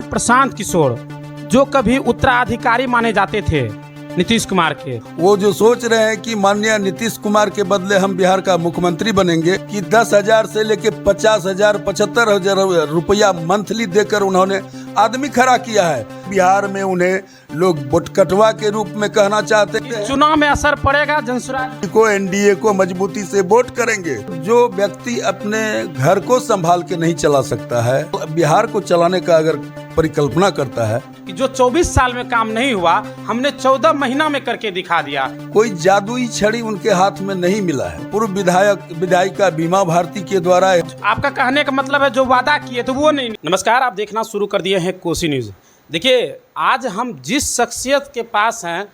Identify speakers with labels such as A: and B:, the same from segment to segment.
A: प्रशांत किशोर, जो कभी उत्तराधिकारी माने जाते थे नीतीश कुमार के,
B: वो जो सोच रहे हैं कि माननीय नीतीश कुमार के बदले हम बिहार का मुख्यमंत्री बनेंगे, कि 10,000 से लेके 50,000 75,000 रुपया मंथली देकर उन्होंने आदमी खड़ा किया है। बिहार में उन्हें लोग वोटकटवा के रूप में कहना चाहते हैं।
A: चुनाव में असर पड़ेगा जनसुराज
B: को एनडीए को मजबूती से वोट करेंगे। जो व्यक्ति अपने घर को संभाल के नहीं चला सकता है, बिहार को चलाने का अगर परिकल्पना करता है,
A: कि जो 24 साल में काम नहीं हुआ हमने 14 महीना में करके दिखा दिया।
B: कोई जादुई छड़ी उनके हाथ में नहीं मिला है। पूर्व विधायिका बीमा भारती के द्वारा।
A: आपका कहने का मतलब है जो वादा किए तो वो नहीं। नमस्कार, आप देखना शुरू कर दिए हैं कोसी न्यूज़। देखिए, आज हम जिस शख्सियत के पास हैं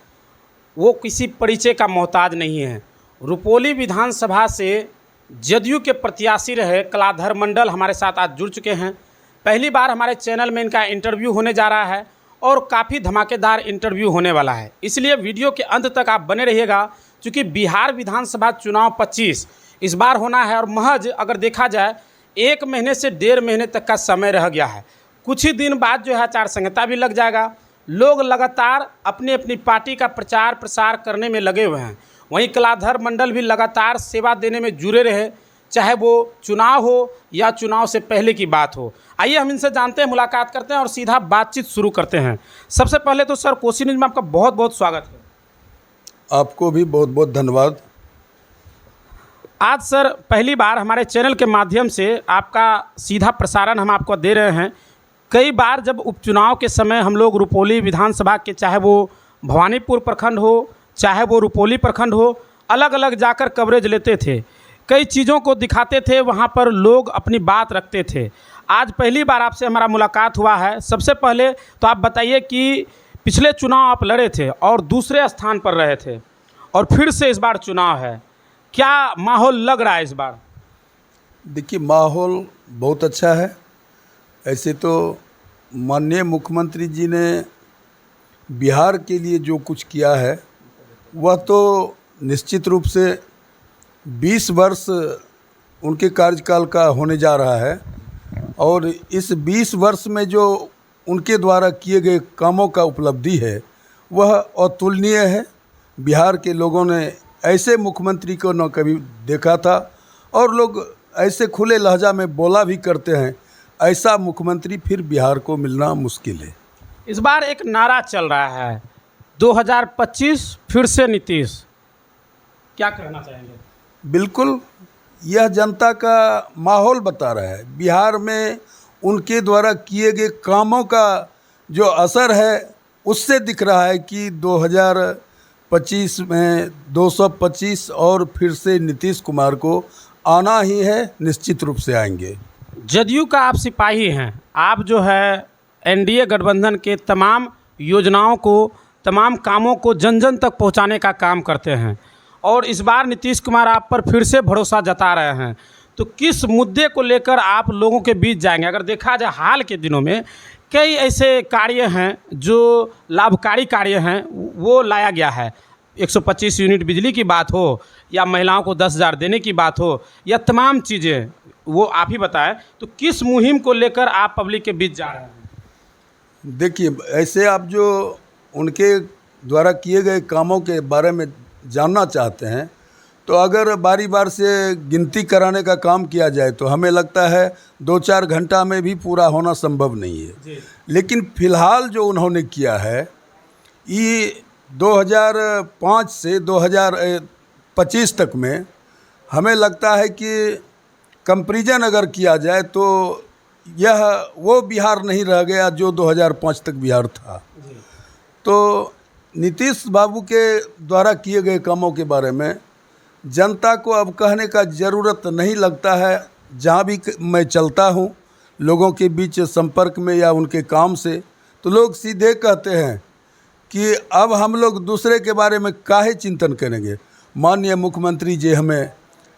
A: वो किसी परिचय का मोहताज नहीं है। रुपौली विधानसभा से जदयू के प्रत्याशी रहे कलाधर मंडल हमारे साथ आज जुड़ चुके हैं। पहली बार हमारे चैनल में इनका इंटरव्यू होने जा रहा है और काफ़ी धमाकेदार इंटरव्यू होने वाला है, इसलिए वीडियो के अंत तक आप बने रहिएगा। क्योंकि बिहार विधानसभा चुनाव 25 इस बार होना है और महज अगर देखा जाए 1 महीने से 1.5 महीने तक का समय रह गया है। कुछ ही दिन बाद जो है आचार संहिता भी लग जाएगा। लोग लगातार अपनी अपनी पार्टी का प्रचार प्रसार करने में लगे हुए हैं। वहीं कलाधर मंडल भी लगातार सेवा देने में जुड़े रहे, चाहे वो चुनाव हो या चुनाव से पहले की बात हो। आइए हम इनसे जानते हैं, मुलाकात करते हैं और सीधा बातचीत शुरू करते हैं। सबसे पहले तो सर, कोसी न्यूज़ में आपका बहुत बहुत स्वागत है।
B: आपको भी बहुत बहुत धन्यवाद।
A: आज सर पहली बार हमारे चैनल के माध्यम से आपका सीधा प्रसारण हम आपको दे रहे हैं। कई बार जब उपचुनाव के समय हम लोग रुपौली विधानसभा के, चाहे वो भवानीपुर प्रखंड हो चाहे वो रुपौली प्रखंड हो, अलग अलग जाकर कवरेज लेते थे, कई चीज़ों को दिखाते थे, वहाँ पर लोग अपनी बात रखते थे। आज पहली बार आपसे हमारा मुलाकात हुआ है। सबसे पहले तो आप बताइए कि पिछले चुनाव आप लड़े थे और दूसरे स्थान पर रहे थे और फिर से इस बार चुनाव है, क्या माहौल लग रहा है इस बार?
B: देखिए, माहौल बहुत अच्छा है। ऐसे तो माननीय मुख्यमंत्री जी ने बिहार के लिए जो कुछ किया है वह तो निश्चित रूप से 20 वर्ष उनके कार्यकाल का होने जा रहा है और इस 20 वर्ष में जो उनके द्वारा किए गए कामों का उपलब्धि है वह अतुलनीय है। बिहार के लोगों ने ऐसे मुख्यमंत्री को न कभी देखा था और लोग ऐसे खुले लहजा में बोला भी करते हैं, ऐसा मुख्यमंत्री फिर बिहार को मिलना मुश्किल है।
A: इस बार एक नारा चल रहा है 2025 फिर से नीतीश, क्या कहना चाहेंगे?
B: बिल्कुल, यह जनता का माहौल बता रहा है। बिहार में उनके द्वारा किए गए कामों का जो असर है उससे दिख रहा है कि 2025 में 225 और फिर से नीतीश कुमार को आना ही है, निश्चित रूप से आएंगे।
A: जदयू का आप सिपाही हैं, आप जो है एनडीए गठबंधन के तमाम योजनाओं को, तमाम कामों को जन जन तक पहुंचाने का काम करते हैं और इस बार नीतीश कुमार आप पर फिर से भरोसा जता रहे हैं। तो किस मुद्दे को लेकर आप लोगों के बीच जाएंगे? अगर देखा जाए हाल के दिनों में कई ऐसे कार्य हैं जो लाभकारी कार्य हैं वो लाया गया है। 125 यूनिट बिजली की बात हो या महिलाओं को 10,000 देने की बात हो या तमाम चीज़ें, वो आप ही बताएं। तो किस मुहिम को लेकर आप पब्लिक के बीच जा रहे हैं?
B: देखिए, ऐसे आप जो उनके द्वारा किए गए कामों के बारे में जानना चाहते हैं तो अगर बारी बार से गिनती कराने का काम किया जाए तो हमें लगता है 2-4 घंटा में भी पूरा होना संभव नहीं है। लेकिन फ़िलहाल जो उन्होंने किया है, ये 2005 से 2025 तक में हमें लगता है कि कंपैरिजन अगर किया जाए तो यह वो बिहार नहीं रह गया जो 2005 तक बिहार था। तो नीतीश बाबू के द्वारा किए गए कामों के बारे में जनता को अब कहने का ज़रूरत नहीं लगता है। जहाँ भी मैं चलता हूँ लोगों के बीच संपर्क में या उनके काम से, तो लोग सीधे कहते हैं कि अब हम लोग दूसरे के बारे में काहे चिंतन करेंगे। माननीय मुख्यमंत्री जी हमें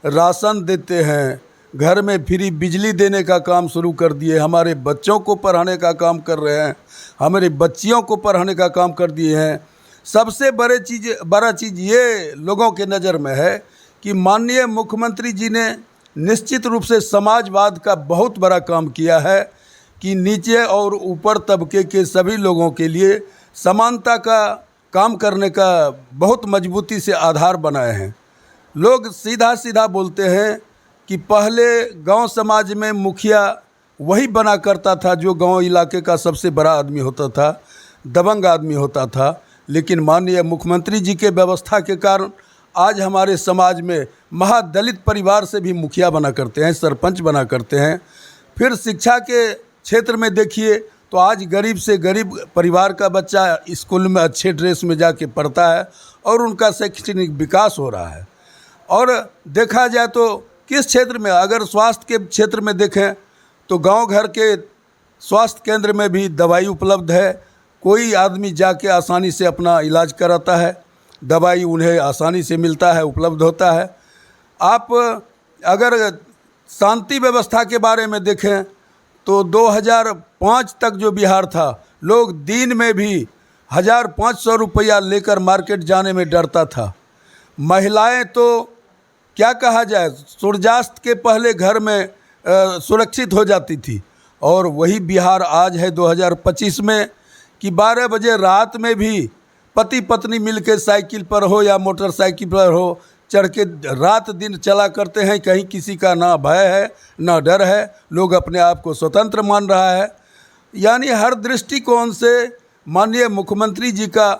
B: राशन देते हैं, घर में फ्री बिजली देने का काम शुरू कर दिए, हमारे बच्चों को पढ़ाने का काम कर रहे हैं, हमारे बच्चियों को पढ़ाने का काम कर दिए हैं। सबसे बड़ा चीज़ ये लोगों के नज़र में है कि माननीय मुख्यमंत्री जी ने निश्चित रूप से समाजवाद का बहुत बड़ा काम किया है। कि नीचे और ऊपर तबके के सभी लोगों के लिए समानता का काम करने का बहुत मजबूती से आधार बनाए हैं। लोग सीधा सीधा बोलते हैं कि पहले गांव समाज में मुखिया वही बना करता था जो गांव इलाके का सबसे बड़ा आदमी होता था, दबंग आदमी होता था। लेकिन माननीय मुख्यमंत्री जी के व्यवस्था के कारण आज हमारे समाज में महादलित परिवार से भी मुखिया बना करते हैं, सरपंच बना करते हैं। फिर शिक्षा के क्षेत्र में देखिए तो आज गरीब से गरीब परिवार का बच्चा स्कूल में अच्छे ड्रेस में जाके पढ़ता है और उनका शैक्षणिक विकास हो रहा है। और देखा जाए तो किस क्षेत्र में, अगर स्वास्थ्य के क्षेत्र में देखें तो गांव घर के स्वास्थ्य केंद्र में भी दवाई उपलब्ध है। कोई आदमी जाके आसानी से अपना इलाज कराता है, दवाई उन्हें आसानी से मिलता है, उपलब्ध होता है। आप अगर शांति व्यवस्था के बारे में देखें तो 2005 तक जो बिहार था, लोग दिन में भी 1500 रुपया लेकर मार्केट जाने में डरता था। महिलाएं तो क्या कहा जाए, सूर्यास्त के पहले घर में सुरक्षित हो जाती थी। और वही बिहार आज है 2025 में कि 12 बजे रात में भी पति पत्नी मिलकर साइकिल पर हो या मोटरसाइकिल पर हो चढ़ के रात दिन चला करते हैं। कहीं किसी का ना भय है ना डर है, लोग अपने आप को स्वतंत्र मान रहा है। यानी हर दृष्टिकोण से माननीय मुख्यमंत्री जी का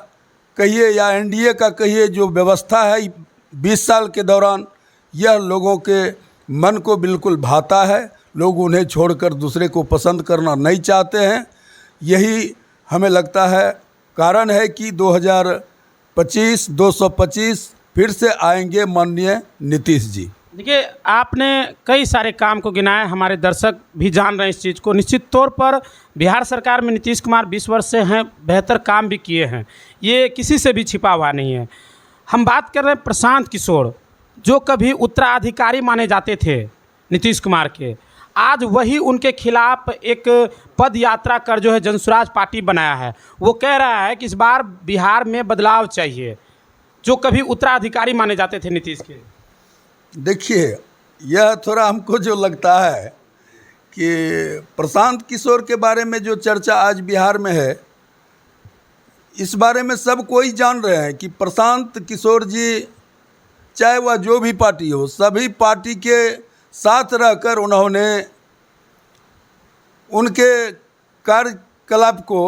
B: कहिए या एनडीए का कहिए जो व्यवस्था है 20 साल के दौरान, यह लोगों के मन को बिल्कुल भाता है। लोग उन्हें छोड़कर दूसरे को पसंद करना नहीं चाहते हैं। यही हमें लगता है कारण है कि 2025 225 फिर से आएंगे माननीय नीतीश जी।
A: देखिए, आपने कई सारे काम को गिनाया, हमारे दर्शक भी जान रहे हैं इस चीज़ को। निश्चित तौर पर बिहार सरकार में नीतीश कुमार 20 वर्ष से हैं, बेहतर काम भी किए हैं, ये किसी से भी छिपा हुआ नहीं है। हम बात कर रहे हैं प्रशांत किशोर, जो कभी उत्तराधिकारी माने जाते थे नीतीश कुमार के, आज वही उनके खिलाफ एक पद यात्रा कर जो है जनसुराज पार्टी बनाया है। वो कह रहा है कि इस बार बिहार में बदलाव चाहिए, जो कभी उत्तराधिकारी माने जाते थे नीतीश के।
B: देखिए, यह थोड़ा हमको जो लगता है कि प्रशांत किशोर के बारे में जो चर्चा आज बिहार में है, इस बारे में सब कोई जान रहे हैं कि प्रशांत किशोर जी चाहे वह जो भी पार्टी हो, सभी पार्टी के साथ रहकर उन्होंने उनके कार्यकलाप को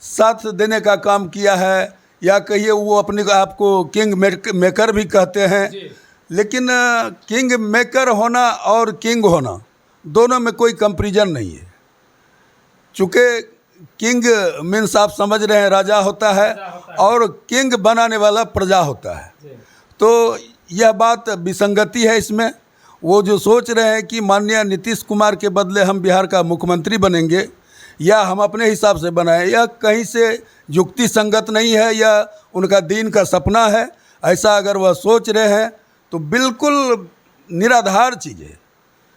B: साथ देने का काम किया है। या कहिए वो अपने आप को किंग मेकर भी कहते हैं। लेकिन किंग मेकर होना और किंग होना दोनों में कोई कंपैरिजन नहीं है। चूँकि किंग मीन्स आप समझ रहे हैं राजा होता है और किंग बनाने वाला प्रजा होता है। तो यह बात विसंगति है इसमें। वो जो सोच रहे हैं कि माननीय नीतीश कुमार के बदले हम बिहार का मुख्यमंत्री बनेंगे या हम अपने हिसाब से बनाएं, यह कहीं से युक्ति संगत नहीं है, या उनका दिन का सपना है। ऐसा अगर वह सोच रहे हैं तो बिल्कुल निराधार चीज़ है।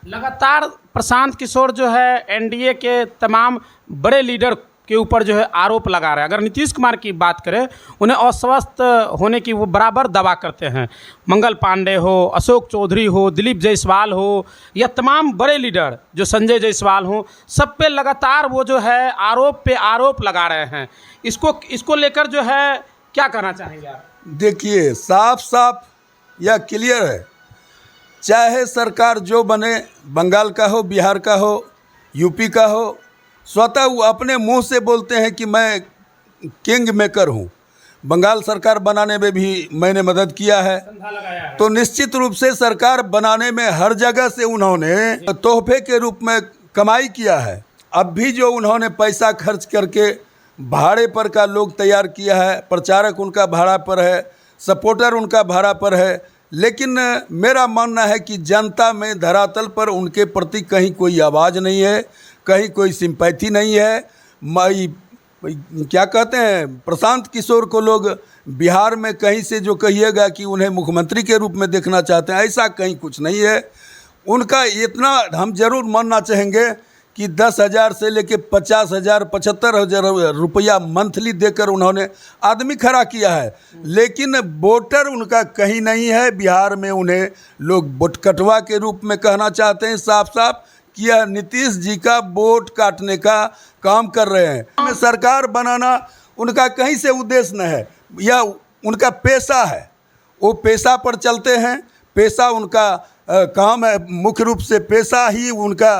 A: लगातार प्रशांत किशोर जो है एनडीए के तमाम बड़े लीडर के ऊपर जो है आरोप लगा रहे हैं। अगर नीतीश कुमार की बात करें, उन्हें अस्वस्थ होने की वो बराबर दावा करते हैं। मंगल पांडे हो, अशोक चौधरी हो, दिलीप जायसवाल हो, या तमाम बड़े लीडर जो संजय जायसवाल हो, सब पे लगातार वो जो है आरोप पे आरोप लगा रहे हैं। इसको लेकर जो है क्या कहना चाहेंगे आप?
B: देखिए, साफ साफ या क्लियर है, चाहे सरकार जो बने, बंगाल का हो, बिहार का हो, यूपी का हो, स्वतः वो अपने मुंह से बोलते हैं कि मैं किंग मेकर हूँ। बंगाल सरकार बनाने में भी मैंने मदद किया है। तो निश्चित रूप से सरकार बनाने में हर जगह से उन्होंने तोहफे के रूप में कमाई किया है। अब भी जो उन्होंने पैसा खर्च करके भाड़े पर का लोग तैयार किया है, प्रचारक उनका भाड़ा पर है, सपोर्टर उनका भाड़ा पर है। लेकिन मेरा मानना है कि जनता में धरातल पर उनके प्रति कहीं कोई आवाज़ नहीं है, कहीं कोई सिंपैथी नहीं है। क्या कहते हैं, प्रशांत किशोर को लोग बिहार में कहीं से जो कहिएगा कि उन्हें मुख्यमंत्री के रूप में देखना चाहते हैं, ऐसा कहीं कुछ नहीं है। उनका इतना हम जरूर मानना चाहेंगे कि 10,000 से लेके 50,000 75,000 रुपया मंथली देकर उन्होंने आदमी खड़ा किया है। लेकिन वोटर उनका कहीं नहीं है। बिहार में उन्हें लोग वोट कटवा के रूप में कहना चाहते हैं साफ साफ कि यह नीतीश जी का वोट काटने का काम कर रहे हैं। हमें सरकार बनाना उनका कहीं से उद्देश्य न है, यह उनका पेशा है, वो पेशा पर चलते हैं, पेशा उनका काम है, मुख्य रूप से पेशा ही उनका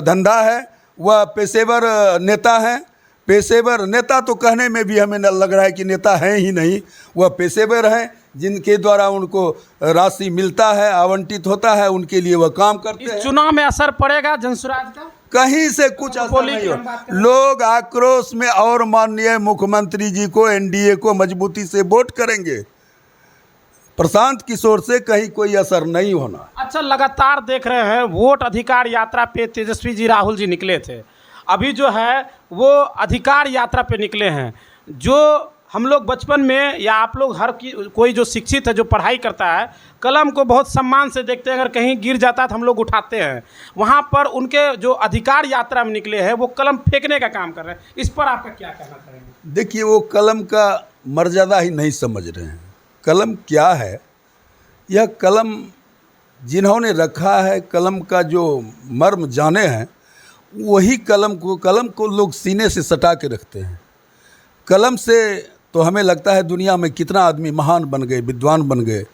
B: धंधा है। वह पेशेवर नेता हैं। पेशेवर नेता तो कहने में भी हमें लग रहा है कि नेता हैं ही नहीं, वह पेशेवर हैं जिनके द्वारा उनको राशि मिलता है, आवंटित होता है, उनके लिए वह काम करते हैं।
A: इस चुनाव में असर पड़ेगा जनसुराज का?
B: कहीं से कुछ असर नहीं हो। लोग आक्रोश में और माननीय मुख्यमंत्री जी को, एनडीए को मजबूती से वोट करेंगे। प्रशांत किशोर से कहीं कोई असर नहीं होना।
A: अच्छा, लगातार देख रहे हैं वोट अधिकार यात्रा पे तेजस्वी जी, राहुल जी निकले थे, अभी जो है वो अधिकार यात्रा पे निकले हैं। जो हम लोग बचपन में या आप लोग कोई जो शिक्षित है, जो पढ़ाई करता है, कलम को बहुत सम्मान से देखते हैं, अगर कहीं गिर जाता है तो हम लोग उठाते हैं। वहाँ पर उनके जो अधिकार यात्रा में निकले हैं वो कलम फेंकने का काम कर रहे हैं, इस पर आपका क्या कहना चाहेंगे?
B: देखिए, वो कलम का मर्यादा ही नहीं समझ रहे हैं। कलम क्या है? यह कलम जिन्होंने रखा है, कलम का जो मर्म जाने हैं, वही कलम को लोग सीने से सटा के रखते हैं। कलम से तो हमें लगता है दुनिया में कितना आदमी महान बन गए, विद्वान बन गए।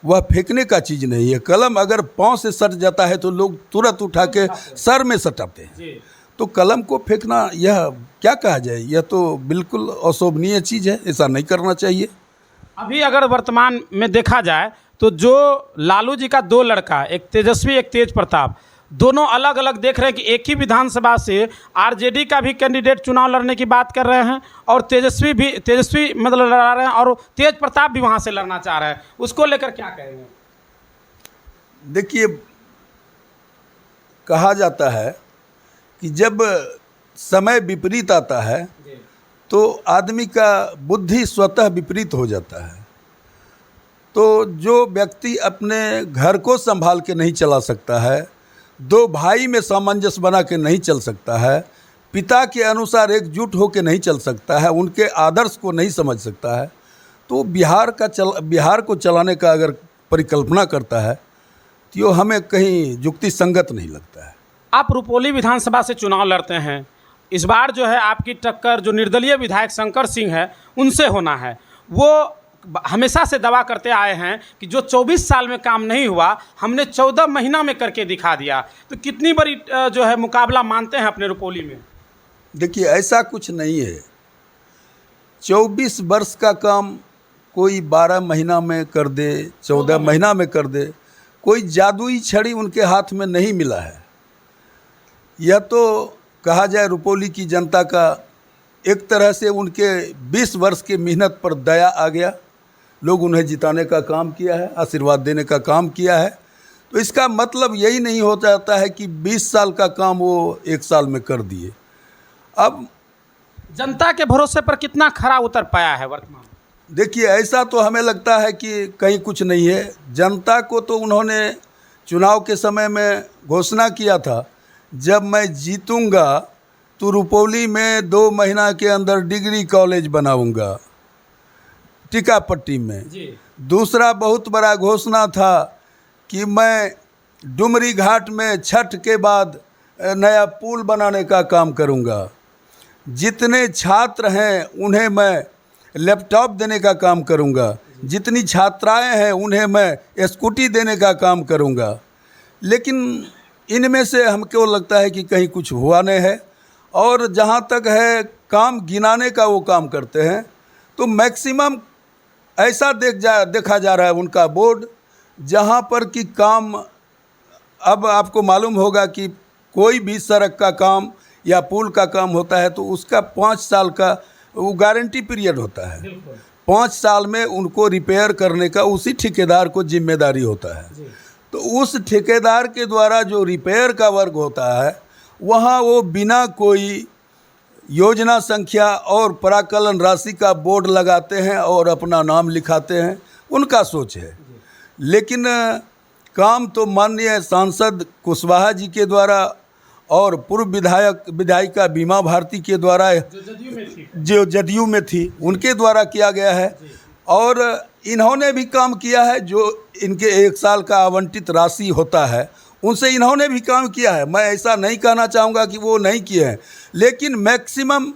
B: वह फेंकने का चीज़ नहीं है। कलम अगर पाँव से सट जाता है तो लोग तुरंत उठा के सर में सटाते हैं। तो कलम को फेंकना, यह क्या कहा जाए, यह तो बिल्कुल अशोभनीय चीज़ है, ऐसा नहीं करना चाहिए।
A: अभी अगर वर्तमान में देखा जाए तो जो लालू जी का दो लड़का, एक तेजस्वी एक तेज प्रताप, दोनों अलग अलग देख रहे हैं कि एक ही विधानसभा से आरजेडी का भी कैंडिडेट चुनाव लड़ने की बात कर रहे हैं और तेजस्वी मतलब लड़ा रहे हैं और तेज प्रताप भी वहां से लड़ना चाह रहे हैं। उसको लेकर क्या कहेंगे?
B: देखिए, कहा जाता है कि जब समय विपरीत आता है तो आदमी का बुद्धि स्वतः विपरीत हो जाता है। तो जो व्यक्ति अपने घर को संभाल के नहीं चला सकता है, दो भाई में सामंजस्य बना के नहीं चल सकता है, पिता के अनुसार एकजुट होकर नहीं चल सकता है, उनके आदर्श को नहीं समझ सकता है, तो बिहार को चलाने का अगर परिकल्पना करता है तो ये हमें कहीं युक्ति संगत नहीं लगता है।
A: आप रुपौली विधानसभा से चुनाव लड़ते हैं, इस बार जो है आपकी टक्कर जो निर्दलीय विधायक शंकर सिंह है उनसे होना है। वो हमेशा से दावा करते आए हैं कि जो 24 साल में काम नहीं हुआ हमने 14 महीना में करके दिखा दिया। तो कितनी बड़ी जो है मुकाबला मानते हैं अपने रुपौली में?
B: देखिए, ऐसा कुछ नहीं है। 24 वर्ष का काम कोई 12 महीना में कर दे, 14 महीना में कर दे, कोई जादुई छड़ी उनके हाथ में नहीं मिला है। यह तो कहा जाए रुपौली की जनता का एक तरह से उनके 20 वर्ष की मेहनत पर दया आ गया। लोग उन्हें जिताने का काम किया है, आशीर्वाद देने का काम किया है। तो इसका मतलब यही नहीं हो जाता है कि 20 साल का काम वो 1 साल में कर दिए। अब
A: जनता के भरोसे पर कितना खरा उतर पाया है वर्तमान?
B: देखिए, ऐसा तो हमें लगता है कि कहीं कुछ नहीं है। जनता को तो उन्होंने चुनाव के समय में घोषणा किया था, जब मैं जीतूंगा तो रुपौली में 2 महीना के अंदर डिग्री कॉलेज बनाऊंगा टीकापट्टी में। दूसरा बहुत बड़ा घोषणा था कि मैं डुमरी घाट में छठ के बाद नया पुल बनाने का काम करूंगा। जितने छात्र हैं उन्हें मैं लैपटॉप देने का काम करूंगा, जितनी छात्राएं हैं उन्हें मैं स्कूटी देने का काम करूंगा। लेकिन इनमें से हमको लगता है कि कहीं कुछ हुआ नहीं है। और जहाँ तक है काम गिनाने का, वो काम करते हैं तो मैक्सिमम ऐसा देखा जा रहा है उनका बोर्ड, जहाँ पर कि काम, अब आपको मालूम होगा कि कोई भी सड़क का काम या पुल का काम होता है तो उसका 5 साल का वो गारंटी पीरियड होता है। 5 साल में उनको रिपेयर करने का उसी ठेकेदार को जिम्मेदारी होता है। तो उस ठेकेदार के द्वारा जो रिपेयर का वर्क होता है, वहाँ वो बिना कोई योजना संख्या और प्राकलन राशि का बोर्ड लगाते हैं और अपना नाम लिखाते हैं, उनका सोच है। लेकिन काम तो माननीय सांसद कुशवाहा जी के द्वारा और पूर्व विधायिका बीमा भारती के द्वारा, जो जदयू में थी, उनके द्वारा किया गया है। और इन्होंने भी काम किया है। जो इनके 1 साल का आवंटित राशि होता है उनसे इन्होंने भी काम किया है, मैं ऐसा नहीं कहना चाहूँगा कि वो नहीं किए हैं, लेकिन मैक्सिमम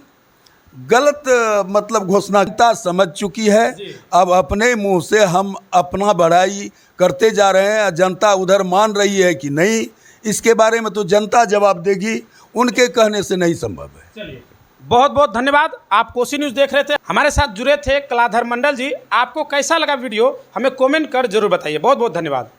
B: गलत मतलब घोषणा समझ चुकी है। अब अपने मुंह से हम अपना बड़ाई करते जा रहे हैं, जनता उधर मान रही है कि नहीं, इसके बारे में तो जनता जवाब देगी, उनके कहने से नहीं संभव है।
A: चलिए, बहुत बहुत धन्यवाद। आप कोसी न्यूज़ देख रहे थे, हमारे साथ जुड़े थे कलाधर मंडल जी। आपको कैसा लगा वीडियो हमें कमेंट कर जरूर बताइए। बहुत बहुत धन्यवाद।